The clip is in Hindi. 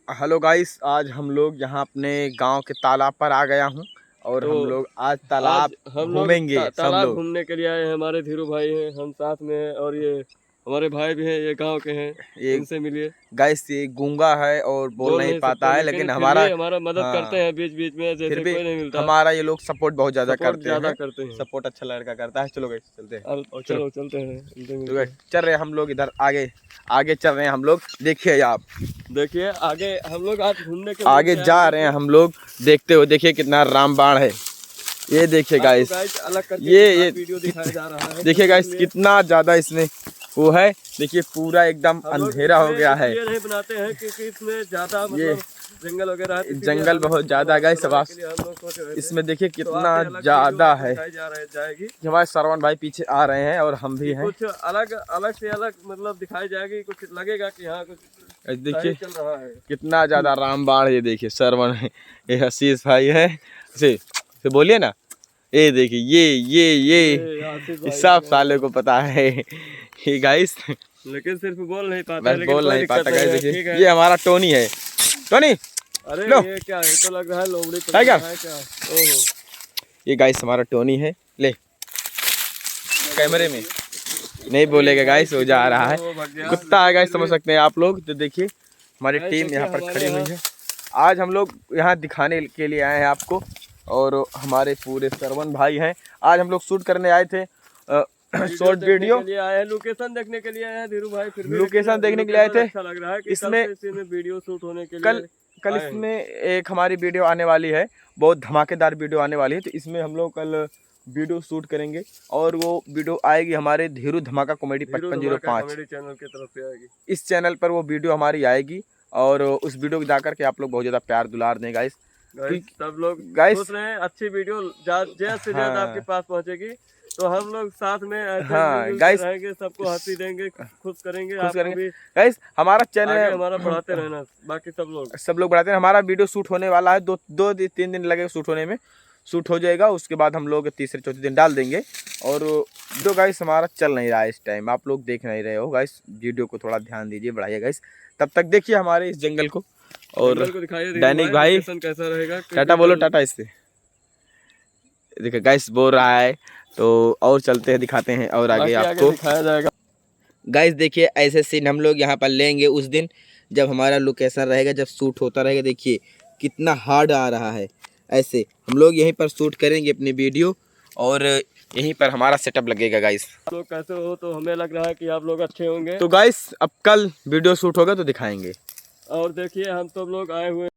हेलो गाइस, आज हम लोग यहाँ अपने गांव के तालाब पर आ गया हूँ और तो हम लोग आज तालाब हम लोग घूमेंगे सब तालाब लोग। घूमने के लिए आए हैं। हमारे धीरू भाई हैं, हम साथ में हैं और ये हमारे भाई भी हैं, ये गांव के हैं। ये इनसे मिलिए। गाइस ये गूंगा है और बोल बोल नहीं नहीं पाता सकता है, लेकिन लेकिन फिर भी हमारा हमारा मदद करते हाँ हैं बीच बीच में, फिर जैसे भी कोई नहीं मिलता। हमारा ये लोग सपोर्ट बहुत ज़्यादा सपोर्ट करते ज्यादा हैं। करते हैं। सपोर्ट अच्छा लड़का करता है। चलो गाइस चलते हैं। और चलो चलो चलते हैं, इनसे तो मिलते गाइस हैं। चल रहे हैं हम लोग इधर आगे आगे चल रहे हैं हम लोग। देखिए आप देखिए आगे हम लोग आज घूमने के आगे जा रहे हैं हम लोग। देखते हो, देखिए कितना रामबाण है। ये देखिए गाइस, अलग करके ये वीडियो दिखाया जा रहा है। देखिए गाइस कितना ज्यादा इसमें वो है। देखिए पूरा एकदम हम लोग अंधेरा हो गया है। इसलिए नहीं बनाते हैं क्योंकि इसमें ज्यादा ये मतलब जंगल वगैरह है, जंगल बहुत ज्यादा गाइस। सब इसमें देखिए कितना ज्यादा है। जाएगी हमारे श्रवण भाई पीछे आ रहे हैं और हम भी हैं। कुछ अलग अलग से अलग मतलब दिखाई जाएगी, कुछ लगेगा कि हाँ कुछ देखिए चल रहा है। कितना ज्यादा रामबाण। ये देखिए श्रवण है, ये हसीस भाई है। से बोलिए ना। ये देखिए ये सब साले को पता है ये गाइस, लेकिन सिर्फ बोल नहीं पाता, बस बोल नहीं पाता गाइस। देखिए ये है। हमारा टोनी है। टोनी अरे लो। ये क्या है, तो लग रहा है लोमड़ी है क्या? ओहो, ये गाइस हमारा टोनी है। ले कैमरे में नहीं बोलेगा गाइस, वो जा रहा है। कुत्ता है गाइस, समझ सकते हैं आप लोग। तो देखिए हमारी टीम यहाँ पर खड़ी हुई है। आज हम लोग यहाँ दिखाने के लिए आए हैं आपको, और हमारे पूरे श्रवण भाई हैं। आज हम लोग शूट करने आए थे शॉर्ट वीडियो। लोकेशन देखने के लिए आए हैं धीरू भाई। फिर लोकेशन देखने के लिए आए थे। अच्छा लग रहा है कि इसमें वीडियो शूट होने के कल लिए इसमें एक हमारी वीडियो आने वाली है, बहुत धमाकेदार वीडियो आने वाली है। तो इसमें हम लोग कल वीडियो शूट करेंगे और वो वीडियो आएगी हमारे धीरू धमाका कॉमेडी 5505 चैनल की तरफ से आएगी। इस चैनल पर वो वीडियो हमारी आएगी और उस वीडियो को जाकर के आप लोग बहुत ज़्यादा प्यार दुलार दें गाइस। सब लोग गाइस खुश रहें, अच्छी वीडियो ज्यादा से ज्यादा आपके पास पहुंचेगी तो हम लोग साथ में ऐसे गाइस रहेंगे, सबको हंसी देंगे, खुश करेंगे गाइस। हमारा चैनल हमारा बढ़ाते रहना। बाकी सब लोग बढ़ाते हैं। हमारा वीडियो शूट होने वाला है, 2-3 दिन लगेगा शूट होने में। शूट हो जाएगा, उसके बाद हम लोग तीसरे चौथे दिन डाल देंगे। और जो गाइस हमारा चल नहीं रहा है इस टाइम, आप लोग देख नहीं रहे हो गाइस। वीडियो को थोड़ा ध्यान दीजिए, बढ़ाइए गाइस। तब तक देखिए हमारे इस जंगल को और दैनिक भाई कैसा रहेगा। टाटा बोलो, टाटा इससे। देखिए गाइस बोल रहा है, तो और चलते हैं, दिखाते हैं और आगे आपको दिखाया जाएगा। गाइस देखिए ऐसे सीन हम लोग यहाँ पर लेंगे उस दिन जब हमारा लोकेशन रहेगा, जब शूट होता रहेगा। देखिए कितना हार्ड आ रहा है। ऐसे हम लोग यहीं पर शूट करेंगे अपनी वीडियो और यहीं पर हमारा सेटअप लगेगा गाइस। आप लोग कैसे हो, तो हमें लग रहा है कि आप लोग अच्छे होंगे। तो गाइस अब कल वीडियो शूट होगा तो दिखाएंगे। और देखिए हम सब लोग आए हुए